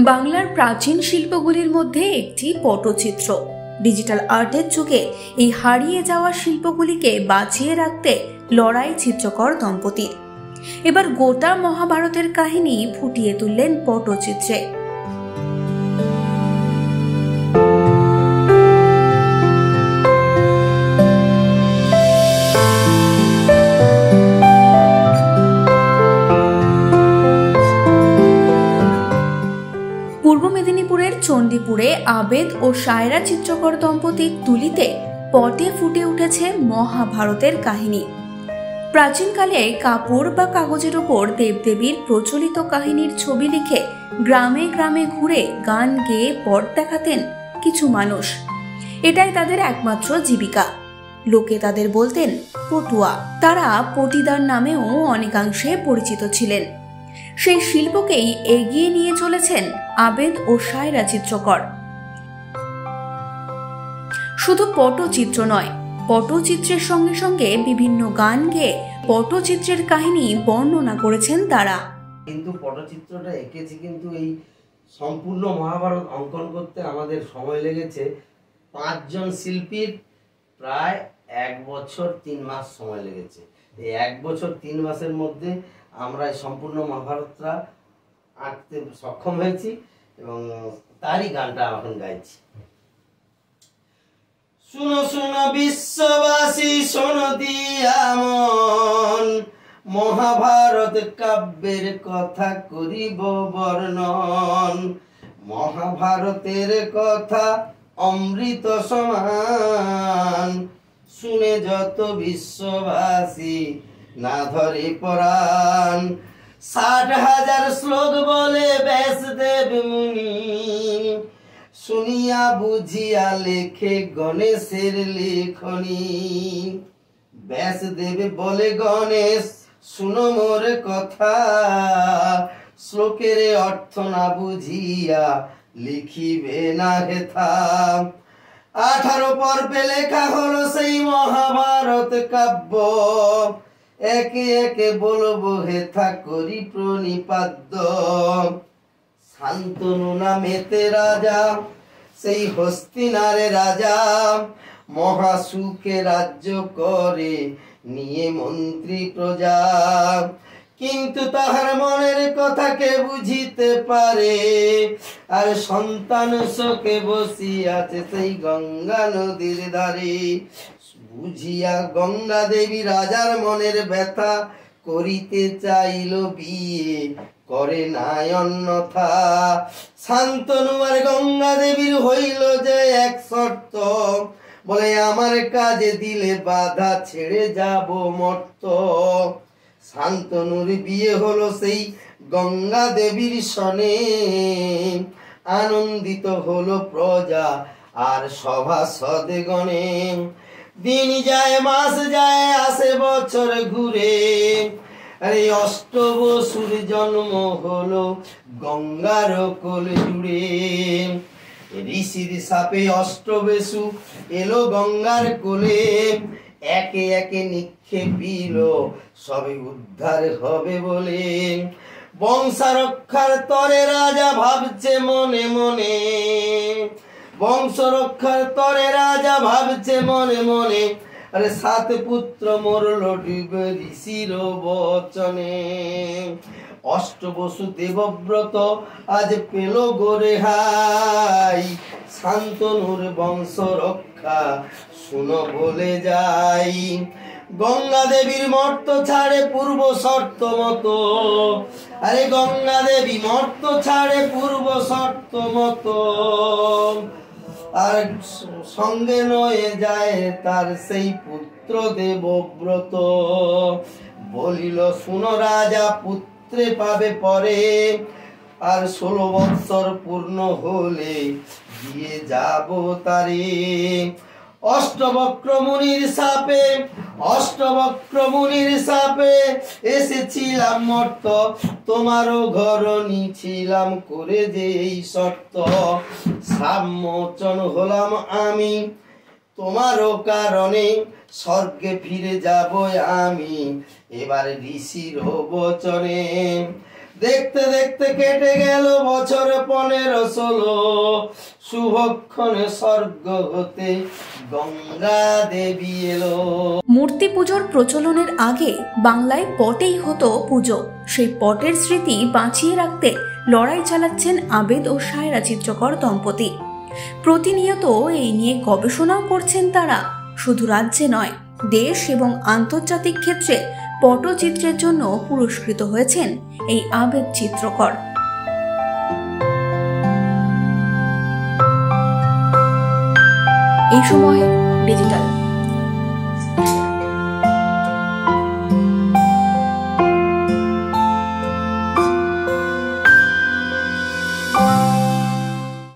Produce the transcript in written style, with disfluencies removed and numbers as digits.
বাংলার প্রাচীন শিল্পগুলির মধ্যে একটি পটচিত্র। ডিজিটাল আর্টের যুগে এই হারিয়ে যাওয়া শিল্পগুলিকে বাঁচিয়ে রাখতে লড়াই চিত্রকর দম্পতির। এবার গোটা মহাভারতের কাহিনী ফুটিয়ে তুললেন পটচিত্রে। পূর্ব মেদিনীপুরের চণ্ডীপুরে আবেদ ও সায়রা চিত্রকর দম্পতির তুলিতে পটে ফুটে উঠেছে মহাভারতের কাহিনী। প্রাচীনকালে কাপড় বা কাগজের ওপর দেবদেবীর প্রচলিত কাহিনীর ছবি লিখে গ্রামে গ্রামে ঘুরে গান গেয়ে পট দেখাতেন কিছু মানুষ। এটাই তাদের একমাত্র জীবিকা। লোকে তাদের বলতেন পটুয়া। তারা পটিদার নামেও অনেকাংশে পরিচিত ছিলেন। সেই শিল্পকেই এগিয়ে নিয়ে চলেছেন আবেদ ও সায়রা চিত্রকর। শুধু পটচিত্র নয়, পটচিত্রের সঙ্গে সঙ্গে বিভিন্ন গান গেয়ে পটচিত্রের কাহিনী বর্ণনা করেছেন তারা। কিন্তু পটচিত্রটা এঁকেছি, কিন্তু এই সম্পূর্ণ মহাভারত অঙ্কন করতে আমাদের সময় লেগেছে 5 জন শিল্পীর প্রায় 1 বছর 3 মাস সময় লেগেছে। এই 1 বছর 3 মাসের মধ্যে আমরা সম্পূর্ণ মহাভারতটা আঁকতে সক্ষম হয়েছি এবং তারই গানটা এখন গাইছি। শুনো শুনো বিশ্ববাসী, শোনো দিয়া মন, মহাভারত কাব্যের কথা করিব বর্ণন। মহাভারতের কথা অমৃত সমান, শুনে যত বিশ্ববাসী না ধরে পরাণ। 60,000 শ্লোক বলে ব্যাসদেব মুনি, শুনিয়া বুঝিয়া লেখে গণেশের লেখনী। ব্যাসদেব বলে গণেশ শুনো মোর কথা, শ্লোকের অর্থ না বুঝিয়া লিখিবে না হেথা। 18 পর্বে লেখা হলো সেই মহাভারত কাব্য, একে একে বলবো হেথা করি প্রণিপাদ্য। শান্তনু নামেতে রাজা, সেই হস্তিনারে রাজা, মহাসুখে রাজ্য করে নিয়ে মন্ত্রী প্রজা। কিন্তু তাহার মনের কথা কে বুঝিতে পারে, আর সন্তান শোকে বসিয়াছে সেই গঙ্গা নদীর ধারে। বুঝিয়া গঙ্গা দেবী রাজার মনের ব্যথা, করিতে চাইল বিয়ে করে নাই অন্যথা। শান্তনু আর গঙ্গা দেবীর হইল যে এক শর্ত, বলে আমার কাজে দিলে বাধা ছেড়ে যাব মর্ত। শান্তনুর বিয়ে হলো সেই গঙ্গা দেবীর সনে, আনন্দিত হলো প্রজা আর সভাসদগণে। দিন যায় মাস যায় আসে বছর ঘুরে, আরে অষ্টবসুর জন্ম হলো গঙ্গার কোল জুড়ে। ঋষির সাপে অষ্টবসু এলো গঙ্গার কোলে, একে একে নিক্ষেপিল সবে উদ্ধার হবে বলে। বংশরক্ষার তরে রাজা ভাবছে মনে মনে, বংশ রক্ষার তরে রাজা ভাবছে মনে মনে। আরে 7 পুত্র মরল ডুবে ঋষির বচনে। অষ্টবসু দেবব্রত আজ পেল গোরে হাই, শান্তনুর বংশ রক্ষা শুনো বলে যাই। গঙ্গা দেবীর মর্ত ছাড়ে পূর্ব শর্ত মতো, আরে গঙ্গা দেবী মর্ত ছাড়ে পূর্ব শর্ত মতো। আর সঙ্গে নয়ে যায় তার সেই পুত্র দেবব্রত। বলিল শুনো রাজা পুত্রে পাবে পরে, আর 16 বৎসর পূর্ণ হলে দিয়ে যাব তারে। অষ্টবক্র মুনির সাপে, অষ্টবক্র মুনির সাপে এসেছিলাম মর্ত, তোমারও ঘরণী ছিলাম করে যে এই শর্ত। সাবমোচন হলাম আমি তোমারও কারণে, স্বর্গে ফিরে যাব আমি এবার ঋষির বচনে। দেখতে দেখতে কেটে গেল বছর 15-16, শুভক্ষণে স্বর্গ হতে গঙ্গা দেবী এলো। মূর্তি পুজোর প্রচলনের আগে বাংলায় পটেই হতো পুজো। সেই পটের স্মৃতি বাঁচিয়ে রাখতে লড়াই চালাচ্ছেন আবেদ ও সায়রা চিত্রকর দম্পতি। প্রতিনিয়ত এই নিয়ে গবেষণাও করছেন তারা। শুধু রাজ্যে নয়, দেশ এবং আন্তর্জাতিক ক্ষেত্রে পটচিত্রের জন্য পুরস্কৃত হয়েছেন এই আবেদ চিত্রকর। এই সময় ডিজিটাল।